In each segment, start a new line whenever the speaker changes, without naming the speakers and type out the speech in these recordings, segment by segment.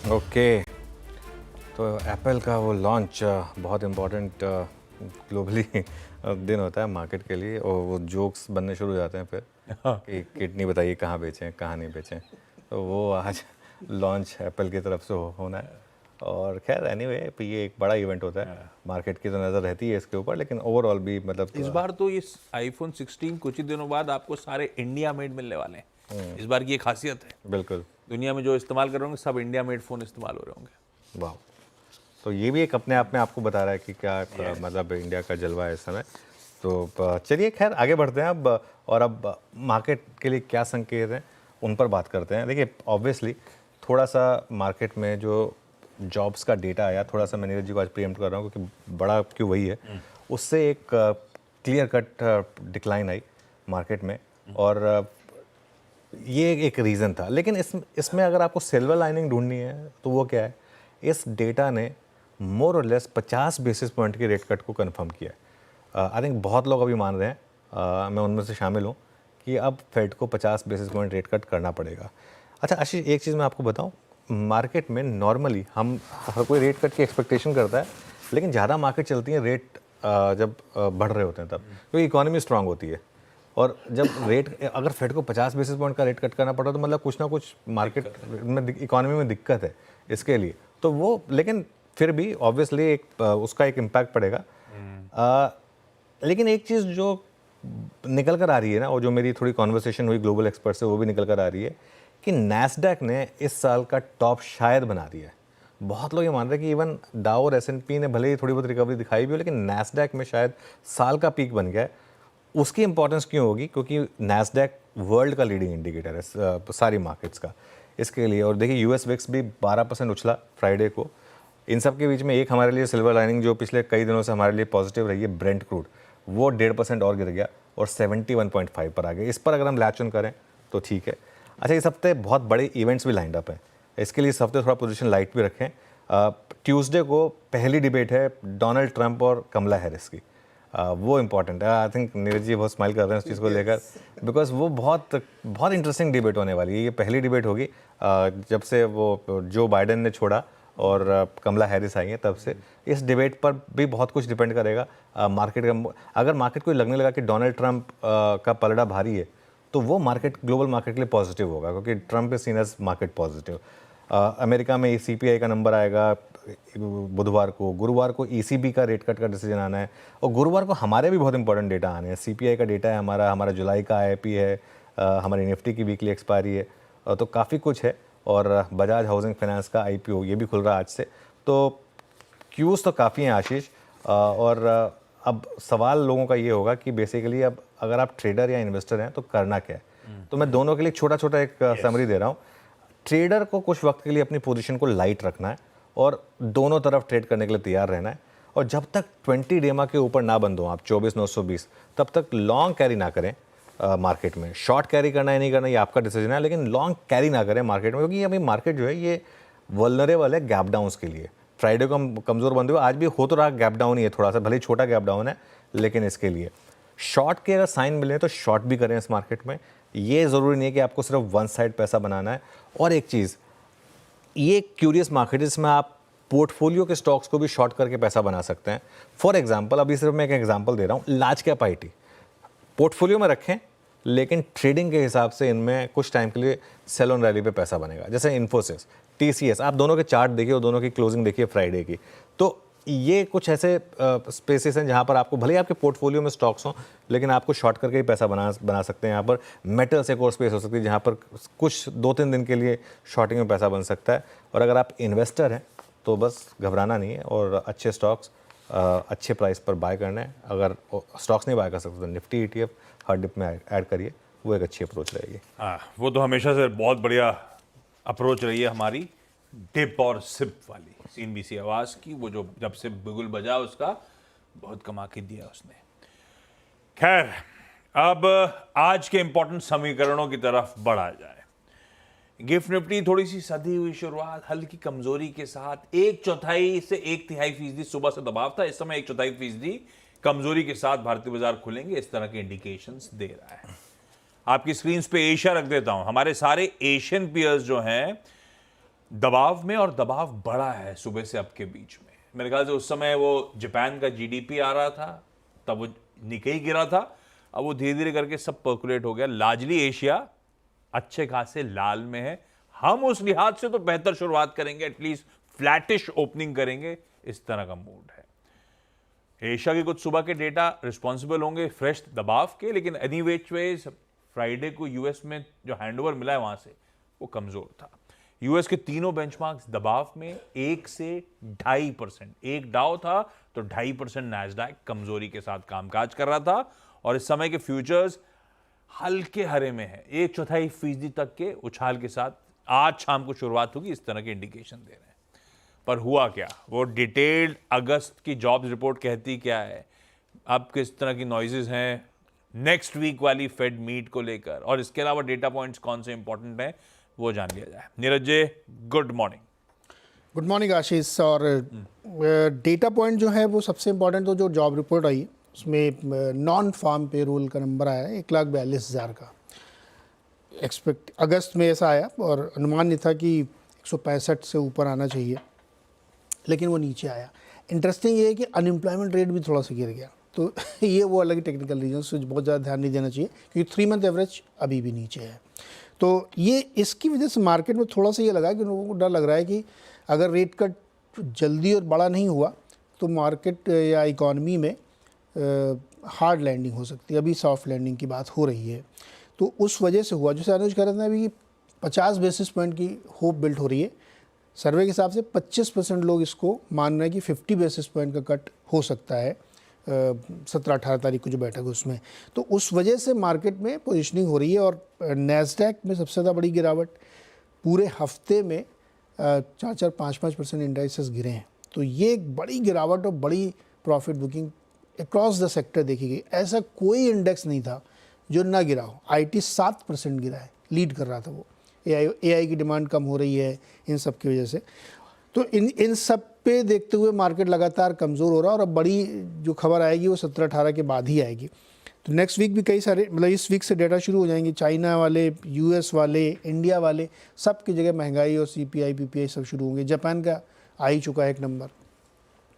Okay, तो Apple का वो लॉन्च बहुत इम्पोर्टेंट ग्लोबली दिन होता है मार्केट के लिए, और वो जोक्स बनने शुरू हो जाते हैं फिर कि किडनी बताइए कहाँ बेचें कहाँ नहीं बेचें। तो वो आज लॉन्च एप्पल की तरफ से होना है। और खैर एनीवे ये एक बड़ा इवेंट होता है, मार्केट की तो नज़र रहती है इसके ऊपर, लेकिन ओवरऑल भी मतलब
इस बार तो ये आईफोन 16 कुछ ही दिनों बाद आपको सारे इंडिया मेड मिलने वाले हैं। इस बार की ये खासियत है,
बिल्कुल।
दुनिया में जो इस्तेमाल कर रहे होंगे सब इंडिया मेड फोन इस्तेमाल हो रहे होंगे।
वाह, तो ये भी एक अपने आप में आपको बता रहा है कि क्या मतलब इंडिया का जलवा है इस समय। तो चलिए खैर आगे बढ़ते हैं अब, और अब मार्केट के लिए क्या संकेत हैं उन पर बात करते हैं। देखिए ऑब्वियसली थोड़ा सा मार्केट में जो जॉब्स का डेटा आया, थोड़ा सा मैं नीरज जी को आज प्रीएम्प्ट कर रहा हूँ क्योंकि बड़ा क्यों वही है, उससे एक क्लियर कट डिक्लाइन आई मार्केट में, और ये एक रीज़न था। लेकिन इसमें अगर आपको सिल्वर लाइनिंग ढूंढनी है तो वो क्या है, इस डेटा ने मोर और लेस 50 बेसिस पॉइंट के रेट कट को कंफर्म किया है। आई थिंक बहुत लोग अभी मान रहे हैं, मैं उनमें से शामिल हूँ, कि अब फेड को 50 बेसिस पॉइंट रेट कट करना पड़ेगा। अच्छा आशीष, एक चीज़ मैं आपको बताऊँ, मार्केट में नॉर्मली हम हर कोई रेट कट की एक्सपेक्टेशन करता है, लेकिन ज़्यादा मार्केट चलती है रेट जब बढ़ रहे होते हैं तब, क्योंकि इकोनॉमी स्ट्रांग होती है। और जब रेट अगर फेड को 50 बेसिस पॉइंट का रेट कट करना पड़ा तो मतलब कुछ ना कुछ मार्केट में इकोनॉमी में दिक्कत है इसके लिए, तो वो लेकिन फिर भी ऑब्वियसली एक उसका एक इम्पैक्ट पड़ेगा। लेकिन एक चीज़ जो निकल कर आ रही है ना, और जो मेरी थोड़ी कॉन्वर्सेशन हुई ग्लोबल एक्सपर्ट से, वो भी निकल कर आ रही है कि नैस्डैक ने इस साल का टॉप शायद बना दिया है। बहुत लोग ये मान रहे हैं कि इवन डाउ और S&P ने भले ही थोड़ी बहुत रिकवरी दिखाई भी हो, लेकिन नैस्डैक में शायद साल का पीक बन गया है। उसकी इंपॉर्टेंस क्यों होगी, क्योंकि नैस्डैक वर्ल्ड का लीडिंग इंडिकेटर है सारी मार्केट्स का इसके लिए। और देखिए यूएस विक्स भी 12% उछला फ्राइडे को। इन सब के बीच में एक हमारे लिए सिल्वर लाइनिंग जो पिछले कई दिनों से हमारे लिए पॉजिटिव रही है, ब्रेंट क्रूड, वो 1.5% और गिर गया और 71.5 पर आ गया। इस पर अगर हम लैच ऑन करें तो ठीक है। अच्छा, इस हफ्ते बहुत बड़े इवेंट्स भी लाइंड अप हैं, इसके लिए इस हफ्ते थोड़ा पोजीशन लाइट भी रखें। ट्यूसडे को पहली डिबेट है डोनाल्ड ट्रंप और कमला हैरिस की। वो इम्पॉर्टेंट है। आई थिंक नीरज जी बहुत स्माइल कर रहे हैं उस चीज़ को लेकर, बिकॉज वो बहुत बहुत इंटरेस्टिंग डिबेट होने वाली है। ये पहली डिबेट होगी जब से वो जो बाइडेन ने छोड़ा और कमला हैरिस आई हैं तब से। इस डिबेट पर भी बहुत कुछ डिपेंड करेगा मार्केट का। अगर मार्केट को लगने लगा कि डोनाल्ड ट्रंप का पलड़ा भारी है तो वो मार्केट ग्लोबल मार्केट के लिए पॉजिटिव होगा, क्योंकि Trump is seen as market positive. America में CPI का नंबर आएगा बुधवार को, गुरुवार को ECB का रेट कट का डिसीजन आना है, और गुरुवार को हमारे भी बहुत इंपॉर्टेंट डेटा आने हैं। CPI का डेटा है हमारा जुलाई का IIP है, हमारी निफ्टी की वीकली एक्सपायरी है, तो काफ़ी कुछ है। और बजाज हाउसिंग फाइनेंस का IPO ये भी खुल रहा है आज से। तो क्यूज़ तो काफ़ी हैं आशीष, और अब सवाल लोगों का ये होगा कि बेसिकली अब अगर आप ट्रेडर या इन्वेस्टर हैं तो करना क्या है। तो मैं दोनों के लिए छोटा छोटा एक समरी दे रहा हूँ। ट्रेडर को कुछ वक्त के लिए अपनी पोजीशन को लाइट रखना है और दोनों तरफ ट्रेड करने के लिए तैयार रहना है, और जब तक 20 डेमा के ऊपर ना बंद हो आप 24,920, तब तक लॉन्ग कैरी ना करें मार्केट में। शॉर्ट कैरी करना है नहीं करना ये आपका डिसीजन है, लेकिन लॉन्ग कैरी ना करें मार्केट में, क्योंकि अभी मार्केट जो है ये वल्नरेबल है गैप डाउन्स के लिए। फ्राइडे को हम कमज़ोर बंद हुए, आज भी हो तो रहा गैप डाउन ही है, थोड़ा सा भले ही छोटा गैप डाउन है, लेकिन इसके लिए शॉर्ट के अगर साइन मिले तो शॉर्ट भी करें इस मार्केट में। ये ज़रूरी नहीं है कि आपको सिर्फ वन साइड पैसा बनाना है। और एक चीज़, ये क्यूरियस मार्केट है जिसमें आप पोर्टफोलियो के स्टॉक्स को भी शॉर्ट करके पैसा बना सकते हैं। फॉर एग्जांपल, अभी सिर्फ मैं एक एग्जांपल दे रहा हूँ, लार्ज कैप IT पोर्टफोलियो में रखें, लेकिन ट्रेडिंग के हिसाब से इनमें कुछ टाइम के लिए सेल ऑन रैली पे पैसा बनेगा। जैसे इन्फोसिस, TCS, आप दोनों के चार्ट देखिए और दोनों की क्लोजिंग देखिए फ्राइडे की। तो ये कुछ ऐसे स्पेसेस हैं जहाँ पर आपको भले ही आपके पोर्टफोलियो में स्टॉक्स हों, लेकिन आपको शॉर्ट करके ही पैसा बना सकते हैं। यहाँ पर मेटल्स एक और स्पेस हो सकती है जहाँ पर कुछ 2-3 दिन के लिए शॉर्टिंग में पैसा बन सकता है। और अगर आप इन्वेस्टर हैं तो बस घबराना नहीं है और अच्छे स्टॉक्स अच्छे प्राइस पर बाय करना है। अगर स्टॉक्स नहीं बाय कर सकते तो निफ्टी ETF हर डिप में ऐड करिए, वो एक अच्छी अप्रोच रहेगी।
हाँ, वो तो हमेशा से बहुत बढ़िया अप्रोच रही है हमारी, डिप और सिप वाली CNBC आवाज की। वो जो जब से बिगुल बजा उसका बहुत कमा के दिया उसने। खैर, अब आज के इंपॉर्टेंट समीकरणों की तरफ बढ़ा जाए। गिफ्ट निफ्टी थोड़ी सी सधी हुई शुरुआत, हल्की कमजोरी के साथ 1/4 से 1/3% सुबह से दबाव था। इस समय 1/4% कमजोरी के साथ भारतीय बाजार खुलेंगे, इस तरह के इंडिकेशंस दे रहा है। आपकी स्क्रीन पे एशिया रख देता हूं। हमारे सारे एशियन पीयर्स जो हैं दबाव में, और दबाव बड़ा है सुबह से अब के बीच में। मेरे ख्याल से उस समय वो जापान का जीडीपी आ रहा था, तब वो निकई गिरा था। अब वो धीरे धीरे करके सब पर्कुलेट हो गया। लार्जली एशिया अच्छे खासे लाल में है। हम उस लिहाज से तो बेहतर शुरुआत करेंगे, एटलीस्ट फ्लैटिश ओपनिंग करेंगे, इस तरह का मूड है। एशिया के कुछ सुबह के डेटा रिस्पॉन्सिबल होंगे फ्रेश दबाव के, लेकिन एनी विच वेज फ्राइडे को यूएस में जो हैंडओवर मिला है वहां से वो कमजोर था। यूएस के तीनों बेंचमार्क्स दबाव में 1 से 2.5%, एक डाउ था तो 2.5% नैस्डैक कमजोरी के साथ कामकाज कर रहा था। और इस समय के फ्यूचर्स हल्के हरे में है, 1/4% तक के उछाल के साथ आज शाम को शुरुआत होगी, इस तरह के इंडिकेशन दे रहे हैं। पर हुआ क्या, वो डिटेल्ड अगस्त की जॉब्स रिपोर्ट कहती क्या है, अब किस तरह की नॉइजेस हैं नेक्स्ट वीक वाली फेड मीट को लेकर, और इसके अलावा डेटा पॉइंट्स कौन से इंपॉर्टेंट हैं वो जान लिया जाए। Neeraj ji, good morning.
Good morning आशीष। और डेटा पॉइंट जो है वो सबसे इम्पोर्टेंट, तो जो जॉब रिपोर्ट आई उसमें नॉन फार्म पेरोल का नंबर आया है 1,42,000 का। एक्सपेक्ट अगस्त में ऐसा आया और अनुमान नहीं था कि 165 से ऊपर आना चाहिए, लेकिन वो नीचे आया। इंटरेस्टिंग ये है कि अनएम्प्लॉयमेंट रेट भी थोड़ा सा गिर गया, तो ये वो अलग टेक्निकल रीजन से बहुत ज़्यादा ध्यान नहीं देना चाहिए, क्योंकि 3 मंथ एवरेज अभी भी नीचे है। तो ये इसकी वजह से मार्केट में थोड़ा सा ये लगा कि लोगों को डर लग रहा है कि अगर रेट कट जल्दी और बड़ा नहीं हुआ तो मार्केट या इकॉनमी में हार्ड लैंडिंग हो सकती है। अभी सॉफ्ट लैंडिंग की बात हो रही है, तो उस वजह से हुआ। जैसे अनुज कह रहे थे अभी 50 बेसिस पॉइंट की होप बिल्ट हो रही है। सर्वे के हिसाब से 25% लोग इसको मान रहे हैं कि 50 बेसिस पॉइंट का कट हो सकता है 17-18 तारीख को जो बैठक है उसमें। तो उस वजह से मार्केट में पोजिशनिंग हो रही है। और नैस्डैक में सबसे ज़्यादा बड़ी गिरावट, पूरे हफ्ते में 4-5% इंडाइसेस गिरे हैं। तो ये एक बड़ी गिरावट और बड़ी profit booking across the sector देखी गई। ऐसा कोई इंडेक्स नहीं था जो ना गिरा हो। आईटी 7% गिरा है, लीड कर रहा था वो। एआई की डिमांड कम हो रही है इन सब की वजह से। तो इन सब पे देखते हुए मार्केट लगातार कमज़ोर हो रहा है। और अब बड़ी जो खबर आएगी वो 17-18 के बाद ही आएगी। तो नेक्स्ट वीक भी कई सारे, मतलब इस वीक से डेटा शुरू हो जाएंगे। चाइना वाले, यूएस वाले, इंडिया वाले, सब की जगह महंगाई और सीपीआई पीपीआई सब शुरू होंगे। जापान का आ ही चुका है एक नंबर।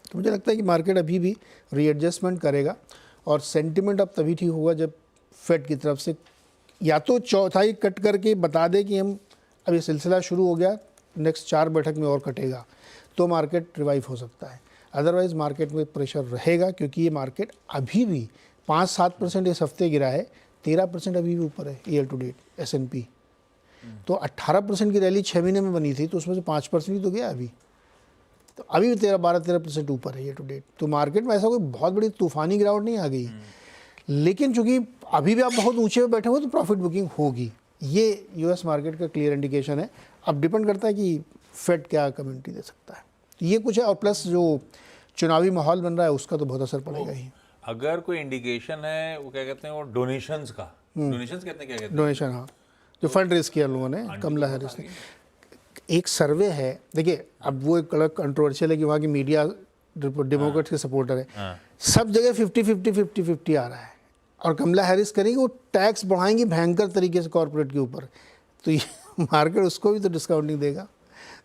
तो मुझे लगता है कि मार्केट अभी भी रीएडजस्टमेंट करेगा। और सेंटिमेंट अब तभी ठीक होगा जब फेड की तरफ से या तो चौथाई कट करके बता दे कि हम अब ये सिलसिला शुरू हो गया, नेक्स्ट 4 बैठक में और कटेगा, तो मार्केट रिवाइव हो सकता है। अदरवाइज़ मार्केट में प्रेशर रहेगा, क्योंकि ये मार्केट अभी भी 5-7% इस हफ्ते गिरा है, 13% अभी भी ऊपर है ईयर टू डेट S&P। तो 18% की रैली 6 महीने में बनी थी, तो उसमें से 5% ही तो गया अभी। तो अभी भी 12-13% ऊपर है ईयर टू डेट। तो मार्केट में ऐसा कोई बहुत बड़ी तूफानी गिरावट नहीं आ गई, लेकिन चूंकि अभी भी आप बहुत ऊंचे पे बैठे हुए तो प्रॉफिट बुकिंग होगी। ये यूएस मार्केट का क्लियर इंडिकेशन है। अब डिपेंड करता है कि फेड क्या कमेंट्री दे सकता है। तो ये कुछ है। और प्लस जो चुनावी माहौल बन रहा है उसका तो बहुत असर पड़ेगा ही।
अगर कोई इंडिकेशन है, वो क्या कहते हैं, वो डोनेशंस का, डोनेशंस कहते हैं, क्या कहते हैं,
डोनेशन, हाँ, जो फंड रेज किया लोगों ने, कमला हैरिस ने। एक सर्वे है, देखिए अब वो एक अलग कंट्रोवर्शियल है कि वहाँ की मीडिया डेमोक्रेट्स के सपोर्टर है। सब जगह 50-50 आ रहा है। और कमला हैरिस करेंगी, वो टैक्स बढ़ाएंगी भयंकर तरीके से कॉर्पोरेट के ऊपर, तो ये मार्केट उसको भी तो डिस्काउंटिंग देगा।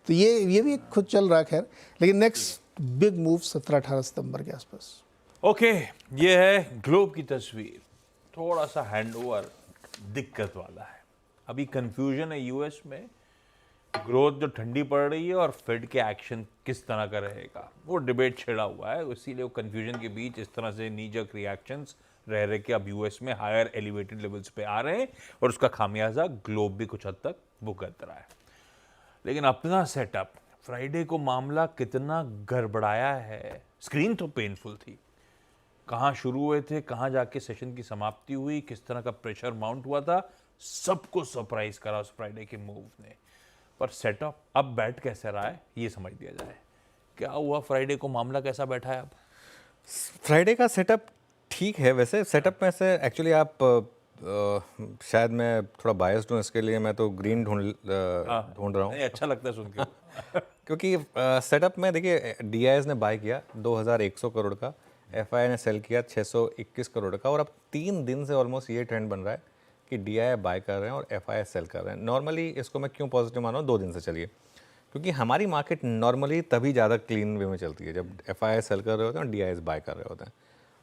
तो ये भी खुद चल रहा है। खैर, लेकिन नेक्स्ट बिग मूव 17-18 सितंबर के आसपास।
ओके, ये है ग्लोब की तस्वीर। थोड़ा सा हैंडओवर दिक्कत वाला है। अभी कंफ्यूजन है यूएस में, ग्रोथ जो ठंडी पड़ रही है और फेड के एक्शन किस तरह का रहेगा, वो डिबेट छिड़ा हुआ है। इसीलिए वो कंफ्यूजन के बीच इस तरह से नीजक रिएक्शंस रह रहे कि अब यूएस में हायर एलिवेटेड लेवल्स पे आ रहे हैं, और उसका खामियाजा ग्लोब भी कुछ हद तक भुगत रहा है। लेकिन अपना सेटअप, फ्राइडे को मामला कितना गड़बड़ाया है। स्क्रीन तो पेनफुल थी, कहाँ शुरू हुए थे, कहाँ जाके सेशन की समाप्ति हुई, किस तरह का प्रेशर माउंट हुआ था, सबको सरप्राइज करा उस फ्राइडे के मूव ने। पर सेटअप अब बैठ कैसे रहा है ये समझ लिया जाए। क्या हुआ फ्राइडे को, मामला कैसा बैठा है अब?
फ्राइडे का सेटअप ठीक है। वैसे सेटअप में से एक्चुअली आप शायद मैं थोड़ा बायस्ड हूँ इसके लिए, मैं तो ग्रीन ढूंढ रहा हूँ।
अच्छा लगता है सुन के।
क्योंकि सेटअप में देखिए डीआईएस ने बाय किया 2100 करोड़ का, एफआई ने सेल किया 621 करोड़ का, और अब 3 दिन से ऑलमोस्ट ये ट्रेंड बन रहा है कि डीआई बाय कर रहे हैं और एफआई सेल कर रहे हैं। नॉर्मली इसको मैं क्यों पॉजिटिव मान रहा हूँ, 2 दिन से चलिए, क्योंकि हमारी मार्केट नॉर्मली तभी ज़्यादा क्लीन वे में चलती है जब FII सेल कर रहे होते हैं और DIs बाय कर रहे होते हैं।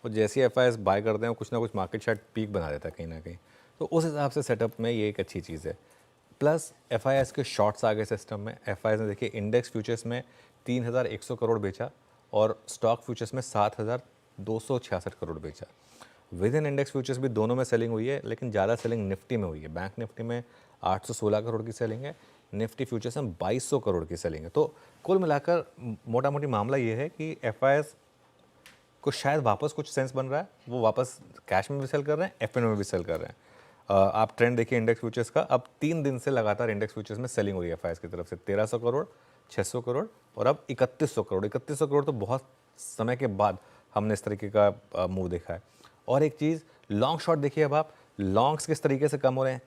और जैसे ही FIIs बाय करते हैं कुछ ना कुछ मार्केट शायद पीक बना देता है कहीं ना कहीं, तो उस हिसाब से सेटअप में ये एक अच्छी चीज़ है। प्लस FIIs के शॉर्ट्स आ गए सिस्टम में। FIIs ने देखिए इंडेक्स फ्यूचर्स में 3100 करोड़ बेचा और स्टॉक फ्यूचर्स में 7266 करोड़ बेचा। विद इन इंडेक्स फ्यूचर्स भी दोनों में सेलिंग हुई है, लेकिन ज़्यादा सेलिंग निफ्टी में हुई है। बैंक निफ्टी में 816 करोड़ की सेलिंग है, निफ्टी फ्यूचर्स में 2200 करोड़ की सेलिंग है। तो कुल मिलाकर मोटा मोटी मामला ये है कि FIIs को शायद वापस कुछ सेंस बन रहा है, वो वापस कैश में भी सेल कर रहे हैं, FN में भी सेल कर रहे हैं। आप ट्रेंड देखिए इंडेक्स फ्यूचर्स का, अब 3 दिन से लगातार इंडेक्स फ्यूचर्स में सेलिंग हो रही है FIIs की तरफ से। 1300 करोड़, 600 करोड़ और अब 3100 करोड़। 3100 करोड़ तो बहुत समय के बाद हमने इस तरीके का मूव देखा है। और एक चीज़, लॉन्ग शॉर्ट देखिए, अब आप लॉन्ग्स किस तरीके से कम हो रहे हैं।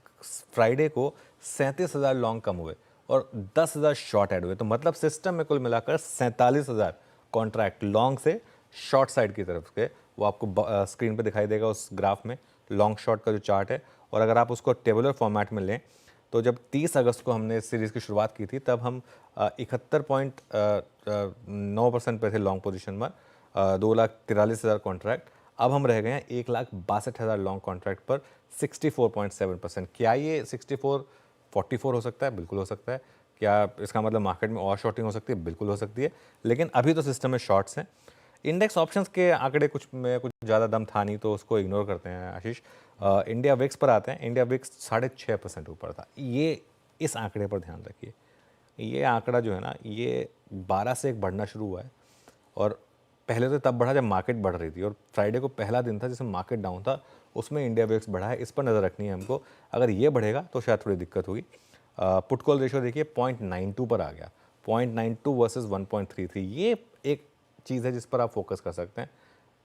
फ्राइडे को 37,000 लॉन्ग कम हुए और 10,000 शॉर्ट ऐड हुए, तो मतलब सिस्टम में कुल मिलाकर 47,000 कॉन्ट्रैक्ट लॉन्ग से शॉर्ट साइड की तरफ के, वो आपको स्क्रीन पे दिखाई देगा उस ग्राफ में लॉन्ग शॉर्ट का जो चार्ट है। और अगर आप उसको टेबुलर फॉर्मेट में लें तो जब 30 अगस्त को हमने इस सीरीज़ की शुरुआत की थी तब हम 71.9% पे थे लॉन्ग पोजीशन में, 2,43,000 कॉन्ट्रैक्ट। अब हम रह गए हैं 1,62,000 लॉन्ग कॉन्ट्रैक्ट पर 64.7%। क्या ये 44 हो सकता है? बिल्कुल हो सकता है। क्या इसका मतलब मार्केट में और शॉर्टिंग हो सकती है? बिल्कुल हो सकती है, लेकिन अभी तो सिस्टम में शॉर्ट्स हैं। इंडेक्स ऑप्शंस के आंकड़े कुछ ज़्यादा दम था नहीं, तो उसको इग्नोर करते हैं आशीष। इंडिया विक्स पर आते हैं। इंडिया विक्स 6.5% ऊपर था। ये इस आंकड़े पर ध्यान रखिए, ये आंकड़ा जो है ना, ये 12 से एक बढ़ना शुरू हुआ है और पहले तो तब बढ़ा जब मार्केट बढ़ रही थी, और फ्राइडे को पहला दिन था जिसमें मार्केट डाउन था, उसमें इंडिया विक्स बढ़ा है। इस पर नज़र रखनी है हमको। अगर ये बढ़ेगा तो शायद थोड़ी दिक्कत होगी। पुट कॉल रेशियो देखिए 0.92 पर आ गया, 0.92 वर्सेस 1.33। ये एक चीज़ है जिस पर आप फोकस कर सकते हैं।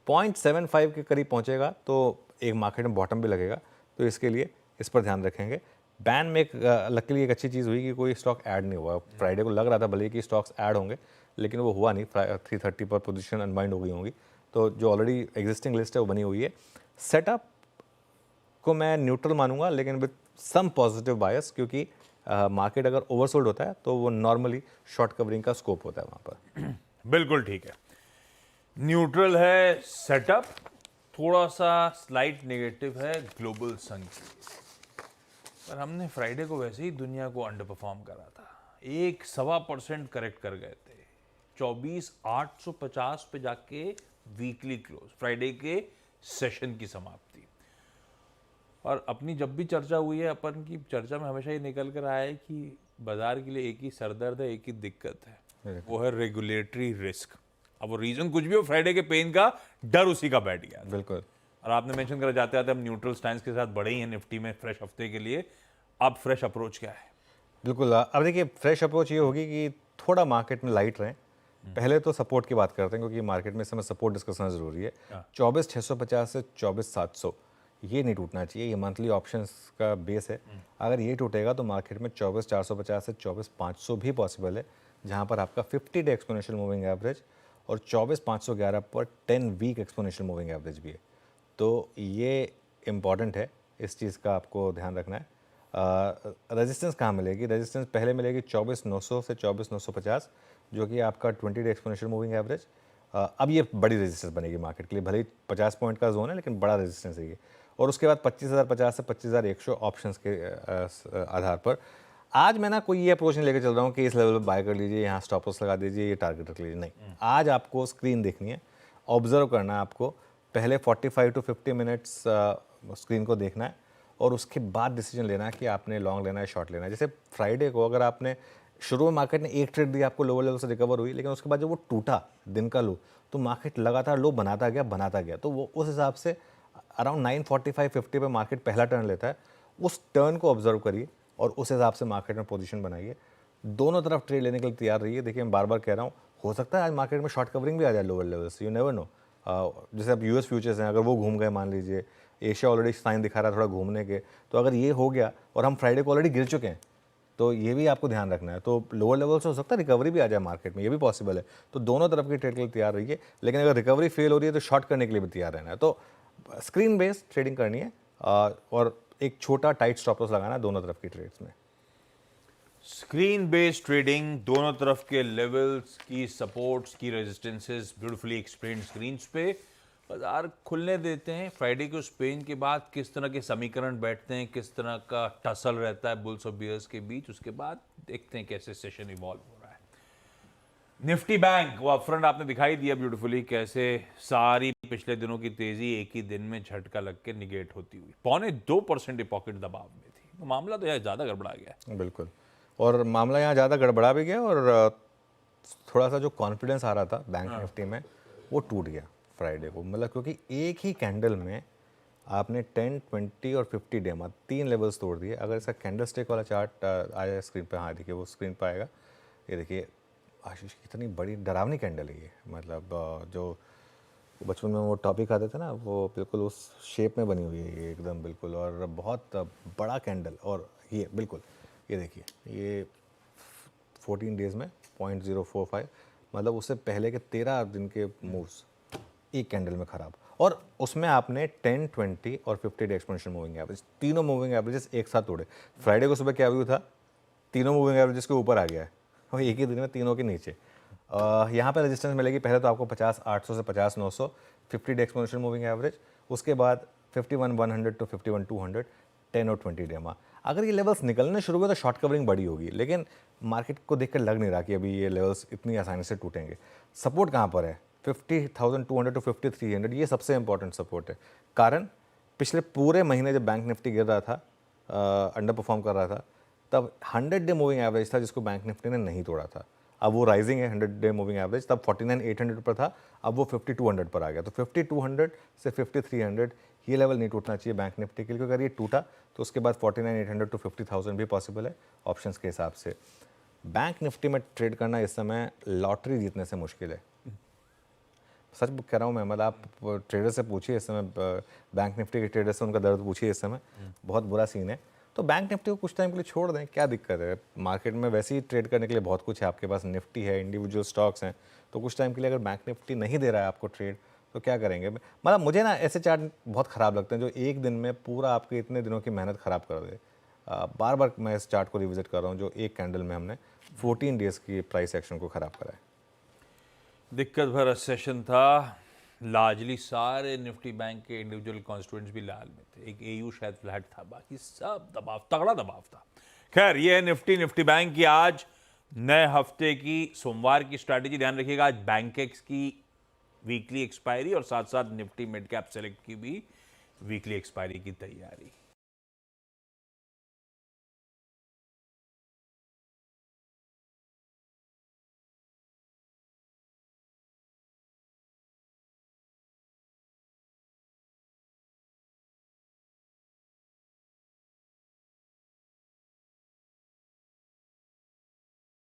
0.75 के करीब पहुंचेगा तो एक मार्केट में बॉटम भी लगेगा, तो इसके लिए इस पर ध्यान रखेंगे। बैन में लकीली एक अच्छी चीज़ हुई कि कोई स्टॉक ऐड नहीं हुआ। फ्राइडे को लग रहा था भले ही कि स्टॉक्स ऐड होंगे, लेकिन वो हुआ नहीं। 330 पर पोजीशन अनबाइंड हो गई होंगी, तो जो ऑलरेडी एग्जिस्टिंग लिस्ट है वो बनी हुई है। सेटअप को मैं न्यूट्रल मानूंगा, लेकिन विद सम पॉजिटिव बायस, क्योंकि मार्केट अगर ओवरसोल्ड होता है तो वो नॉर्मली शॉर्ट कवरिंग का स्कोप होता है वहाँ पर।
बिल्कुल ठीक है, न्यूट्रल है सेटअप, थोड़ा सा स्लाइट नेगेटिव है ग्लोबल संकेत। पर हमने फ्राइडे को वैसे ही दुनिया को अंडर परफॉर्म करा था, 1.25% करेक्ट कर गए थे। 24,850 पे जाके वीकली क्लोज, फ्राइडे के सेशन की समाप्ति। और अपनी जब भी चर्चा हुई है, अपन की चर्चा में हमेशा ये निकल कर आया है कि बाजार के लिए एक ही सरदर्द है, एक ही दिक्कत है, वो है रेगुलेटरी रिस्क। अब वो रीजन कुछ भी हो, फ्राइडे के पेन का डर उसी का बैठ गया।
बिल्कुल।
और आपने मेंशन करा जाते आते हम न्यूट्रल स्टैंस के साथ बढ़े ही हैं निफ्टी में फ्रेश हफ्ते के लिए। अब फ्रेश अप्रोच क्या है?
बिल्कुल, अब देखिए फ्रेश अप्रोच ये होगी कि थोड़ा मार्केट में लाइट रहें। पहले तो सपोर्ट की बात करते हैं, क्योंकि मार्केट में इस समय सपोर्ट डिस्कस करना ज़रूरी है। 24,650 से 24,700 ये नहीं टूटना चाहिए। ये मंथली ऑप्शंस का बेस है। अगर ये टूटेगा तो मार्केट में 24,450 से 24,500 भी पॉसिबल है, जहाँ पर आपका 50 डे एक्सपोनेंशियल मूविंग एवरेज और 24,511 पर 10 वीक एक्सपोनेंशियल मूविंग एवरेज भी है। तो ये इम्पॉर्टेंट है, इस चीज़ का आपको ध्यान रखना है। रेजिस्टेंस कहाँ मिलेगी? रेजिस्टेंस पहले मिलेगी 24,900 से 24,950, जो कि आपका 20 डे एक्सपोनेंशियल मूविंग एवरेज। अब ये बड़ी रेजिस्टेंस बनेगी मार्केट के लिए, भले ही 50 पॉइंट का जोन है, लेकिन बड़ा रेजिस्टेंस है ये। और उसके बाद 25,050 से 25,100 ऑप्शंस के आधार पर आज मैं ना कोई ये अप्रोच नहीं लेकर चल रहा हूँ कि इस लेवल पर बाय कर लीजिए, यहाँ स्टॉप लॉस लगा दीजिए, ये टारगेट रख लीजिए। नहीं, आज आपको स्क्रीन देखनी है, ऑब्जर्व करना है आपको। पहले 45 टू 50 मिनट्स स्क्रीन को देखना है और उसके बाद डिसीजन लेना है कि आपने लॉन्ग लेना है, शॉर्ट लेना है। जैसे फ्राइडे को अगर आपने शुरू में मार्केट ने एक ट्रेड दी, आपको लोअर लेवल से रिकवर हुई, लेकिन उसके बाद जब वो टूटा दिन का लो, तो मार्केट लगातार लो बनाता गया। तो वो उस हिसाब से अराउंड 9:45-50 पे मार्केट पहला टर्न लेता है। उस टर्न को ऑब्जर्व करिए और उस हिसाब से मार्केट में पोजीशन बनाइए। दोनों तरफ ट्रेड लेने के लिए तैयार रहिए। देखिए मैं बार बार कह रहा हूँ, हो सकता है आज मार्केट में शॉर्ट कवरिंग भी आ जाए लोअर लेवल से, यू नेवर नो। जैसे अब यूएस फ्यूचर्स हैं, अगर वो घूम गए, मान लीजिए एशिया ऑलरेडी साइन दिखा रहा है थोड़ा घूमने के, तो अगर ये हो गया और हम फ्राइडे को ऑलरेडी गिर चुके हैं, तो ये भी आपको ध्यान रखना है। तो लोअर लेवल से हो सकता है रिकवरी भी आ जाए मार्केट में, ये भी पॉसिबल है। तो दोनों तरफ की ट्रेड के लिए तैयार रहिए, लेकिन अगर रिकवरी फेल हो रही है तो शॉर्ट करने के लिए भी तैयार रहना है। तो स्क्रीन बेस्ड ट्रेडिंग करनी है और एक छोटा टाइट स्टॉप लॉस लगाना है दोनों तरफ की ट्रेड्स में।
स्क्रीन बेस्ड ट्रेडिंग, दोनों तरफ के लेवल्स की सपोर्ट्स की रेजिस्टेंसेस ब्यूटीफुली एक्सप्लेन्ड स्क्रीन्स पे बाजार खुलने देते हैं। फ्राइडे को स्पेन के बाद किस तरह के समीकरण बैठते हैं, किस तरह का टसल रहता है बुल्स और बियर्स के बीच, उसके बाद देखते हैं कैसे सेशन इवॉल्व हो रहा है। निफ्टी बैंक वो अपफ्रंट आपने दिखाई दिया ब्यूटीफुली, कैसे सारी पिछले दिनों की तेजी एक ही दिन में झटका लग के निगेट होती हुई 0.25% पॉकेट दबाव में थी। तो मामला तो यार ज़्यादा गड़बड़ा गया है।
बिल्कुल, और मामला यहाँ ज़्यादा गड़बड़ा भी गया, और थोड़ा सा जो कॉन्फिडेंस आ रहा था बैंक निफ्टी में वो टूट गया फ्राइडे को। मतलब क्योंकि एक ही कैंडल में आपने 10, 20 और 50 डेमा 3 लेवल्स तोड़ दिए। अगर इसका कैंडल स्टिक वाला चार्ट आया स्क्रीन पे, हाँ देखिए वो स्क्रीन पे आएगा, ये देखिए आशीष कितनी बड़ी डरावनी कैंडल है ये। मतलब जो बचपन में वो टॉपिक आते थे ना, वो बिल्कुल उस शेप में बनी हुई है ये एकदम बिल्कुल, और बहुत बड़ा कैंडल। और ये बिल्कुल ये देखिए, ये 14 डेज़ में 0.045, मतलब उससे पहले के 13 दिन के मूव्स एक कैंडल में ख़राब, और उसमें आपने 10, 20 और 50 डे एक्सपोनेंशियल मूविंग एवरेज, तीनों मूविंग एवरेजेस एक साथ तोड़े। फ्राइडे को सुबह क्या व्यू था, तीनों मूविंग एवरेजेस के ऊपर आ गया है, और एक ही दिन में तीनों के नीचे। यहाँ पे रेजिस्टेंस मिलेगी पहले तो आपको 50,800 से 50,900 50 डे एक्सपोनेंशियल मूविंग एवरेज, उसके बाद 51,100 टू 51,200 10 और 20 डेमा। अगर ये लेवल्स निकलने शुरू हुए तो शॉर्ट कवरिंग बड़ी होगी, लेकिन मार्केट को देखकर लग नहीं रहा कि अभी ये लेवल्स इतनी आसानी से टूटेंगे। सपोर्ट कहाँ पर है, 50,200 टू 5300, ये सबसे इंपॉर्टेंट सपोर्ट है। कारण पिछले पूरे महीने जब बैंक निफ्टी गिर रहा था, अंडर परफॉर्म कर रहा था, तब 100 डे मूविंग एवरेज था जिसको बैंक निफ्टी ने नहीं तोड़ा था। अब वो राइजिंग है 100 डे मूविंग एवरेज, तब 49,800 पर था, अब वो 5200 पर आ गया। तो 5200 से 5300 ये लेवल नहीं टूटना चाहिए बैंक निफ्टी के लिए, क्योंकि अगर ये टूटा तो उसके बाद 49,800 टू 50,000 भी पॉसिबल है ऑप्शंस के हिसाब से। बैंक निफ्टी में ट्रेड करना इस समय लॉटरी जीतने से मुश्किल है, सच कह रहा हूँ मैं। मतलब आप ट्रेडर से पूछिए इस समय, बैंक निफ्टी के ट्रेडर से उनका दर्द पूछिए इस समय, बहुत बुरा सीन है। तो बैंक निफ्टी को कुछ टाइम के लिए छोड़ दें, क्या दिक्कत है। मार्केट में वैसे ही ट्रेड करने के लिए बहुत कुछ है, आपके पास निफ्टी है, इंडिविजुअल स्टॉक्स हैं, तो कुछ टाइम के लिए अगर बैंक निफ्टी नहीं दे रहा है आपको ट्रेड, तो क्या करेंगे। मतलब मुझे ना ऐसे चार्ट बहुत ख़राब लगते हैं जो एक दिन में पूरा आपके इतने दिनों की मेहनत ख़राब कर दे। बार बार मैं इस चार्ट को रिविजिट कर रहा हूँ, जो एक कैंडल में हमने 14 डेज़ की प्राइस एक्शन को ख़राब करा है।
दिक्कत भरा सेशन था, लार्जली सारे निफ्टी बैंक के इंडिविजुअल कॉन्स्टिट्यूएंट्स भी लाल में थे। एक एयू शायद फ्लैट था, बाकी सब दबाव, तगड़ा दबाव था। खैर ये है निफ्टी बैंक की आज नए हफ्ते की सोमवार की स्ट्रैटेजी। ध्यान रखिएगा आज बैंकेक्स की वीकली एक्सपायरी और साथ साथ निफ्टी मिड कैप सेलेक्ट की भी वीकली एक्सपायरी की तैयारी।